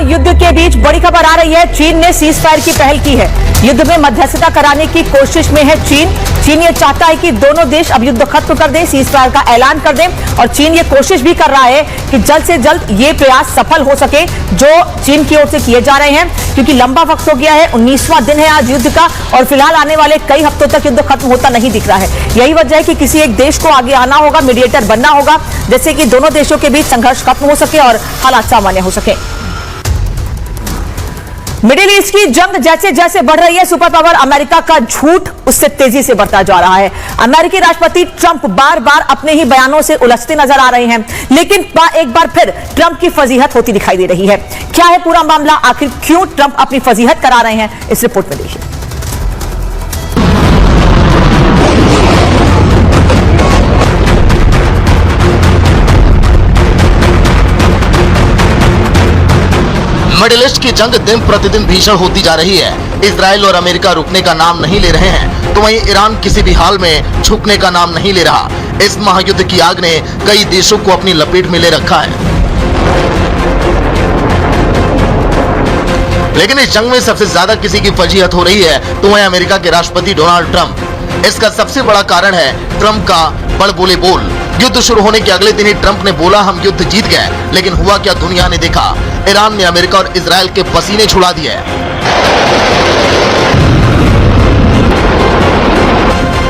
युद्ध के बीच बड़ी खबर आ रही है। चीन ने सीज फायर की पहल की है। युद्ध में मध्यस्थता कराने की कोशिश में है चीन। चीन ये चाहता है कि दोनों देश अब युद्ध खत्म कर दें, सीज फायर का ऐलान कर दें, और चीन ये कोशिश भी कर रहा है कि जल्द से जल्द ये प्रयास सफल हो सके जो चीन की ओर से किए जा रहे हैं, क्योंकि लंबा वक्त हो गया है। 19वां दिन है आज युद्ध का, और फिलहाल आने वाले कई हफ्तों तक युद्ध खत्म होता नहीं दिख रहा है। यही वजह है कि किसी एक देश को आगे आना होगा, मीडिएटर बनना होगा, जैसे कि दोनों देशों के बीच संघर्ष खत्म हो सके और हालात सामान्य हो सके। मिडिल ईस्ट की जंग जैसे जैसे बढ़ रही है, सुपर पावर अमेरिका का झूठ उससे तेजी से बढ़ता जा रहा है। अमेरिकी राष्ट्रपति ट्रंप बार बार अपने ही बयानों से उलझते नजर आ रहे हैं, लेकिन एक बार फिर ट्रंप की फजीहत होती दिखाई दे रही है। क्या है पूरा मामला, आखिर क्यों ट्रंप अपनी फजीहत करा रहे हैं, इस रिपोर्ट में देखिए। मिडिल ईस्ट की जंग दिन प्रतिदिन भीषण होती जा रही है। इजराइल और अमेरिका रुकने का नाम नहीं ले रहे हैं, तो वहीं ईरान किसी भी हाल में झुकने का नाम नहीं ले रहा। इस महायुद्ध की आग ने कई देशों को अपनी लपेट में ले रखा है। लेकिन इस जंग में सबसे ज्यादा किसी की फजीहत हो रही है तो वह अमेरिका के राष्ट्रपति डोनाल्ड ट्रंप। इसका सबसे बड़ा कारण है ट्रंप का बड़बोले बोल। युद्ध शुरू होने के अगले दिन ही ट्रंप ने बोला हम युद्ध जीत गए, लेकिन हुआ क्या दुनिया ने देखा। ईरान ने अमेरिका और इजराइल के पसीने छुड़ा दिए।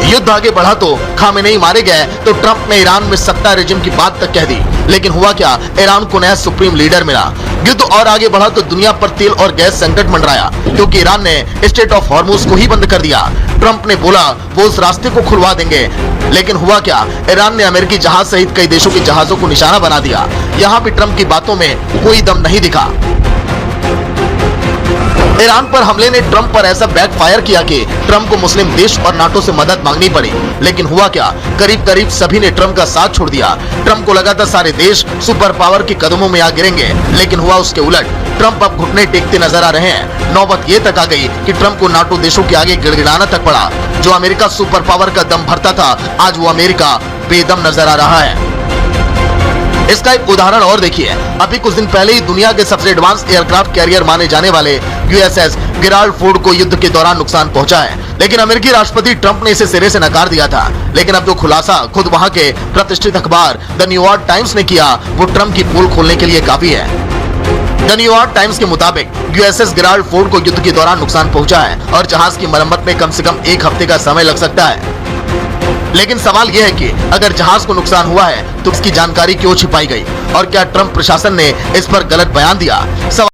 युद्ध आगे बढ़ा तो खामेनेई मारे गए, तो ट्रंप ने ईरान में सत्ता रेजिम की बात तक कह दी। लेकिन हुआ क्या, ईरान को नया सुप्रीम लीडर मिला। युद्ध और आगे बढ़ा तो दुनिया पर तेल और गैस संकट मंडराया, क्योंकि ईरान ने स्ट्रेट ऑफ हॉर्मुज को ही बंद कर दिया। ट्रंप ने बोला वो उस रास्ते को खुलवा देंगे, लेकिन हुआ क्या, ईरान ने अमेरिकी जहाज सहित कई देशों के जहाजों को निशाना बना दिया। यहाँ भी ट्रंप की बातों में कोई दम नहीं दिखा। ईरान पर हमले ने ट्रंप पर ऐसा बैकफायर किया कि ट्रंप को मुस्लिम देश और नाटो से मदद मांगनी पड़ी। लेकिन हुआ क्या, करीब करीब सभी ने ट्रंप का साथ छोड़ दिया। ट्रंप को लगा था सारे देश सुपर पावर के कदमों में आ गिरेंगे, लेकिन हुआ उसके उलट। ट्रंप अब घुटने टेकते नजर आ रहे हैं। नौबत ये तक आ गई कि ट्रंप को नाटो देशों के आगे गिड़गिड़ाना तक पड़ा। जो अमेरिका सुपर पावर का दम भरता था, आज वो अमेरिका बेदम नजर आ रहा है। इसका एक उदाहरण और देखिए। अभी कुछ दिन पहले ही दुनिया के सबसे एडवांस एयरक्राफ्ट कैरियर माने जाने वाले यूएसएस गेराल्ड फोर्ड को युद्ध के दौरान नुकसान पहुंचा है, लेकिन अमेरिकी राष्ट्रपति ट्रंप ने इसे सिरे से नकार दिया था। लेकिन अब जो खुलासा खुद वहां के प्रतिष्ठित अखबार द न्यूयॉर्क टाइम्स ने किया, वो ट्रंप की पोल खोलने के लिए काफी है। द न्यूयॉर्क टाइम्स के मुताबिक यूएसएस गेराल्ड फोर्ड को युद्ध के दौरान नुकसान पहुंचा है और जहाज की मरम्मत में कम से कम 1 हफ्ते का समय लग सकता है। लेकिन सवाल यह है कि अगर जहाज को नुकसान हुआ है तो इसकी जानकारी क्यों छिपाई गई, और क्या ट्रंप प्रशासन ने इस पर गलत बयान दिया।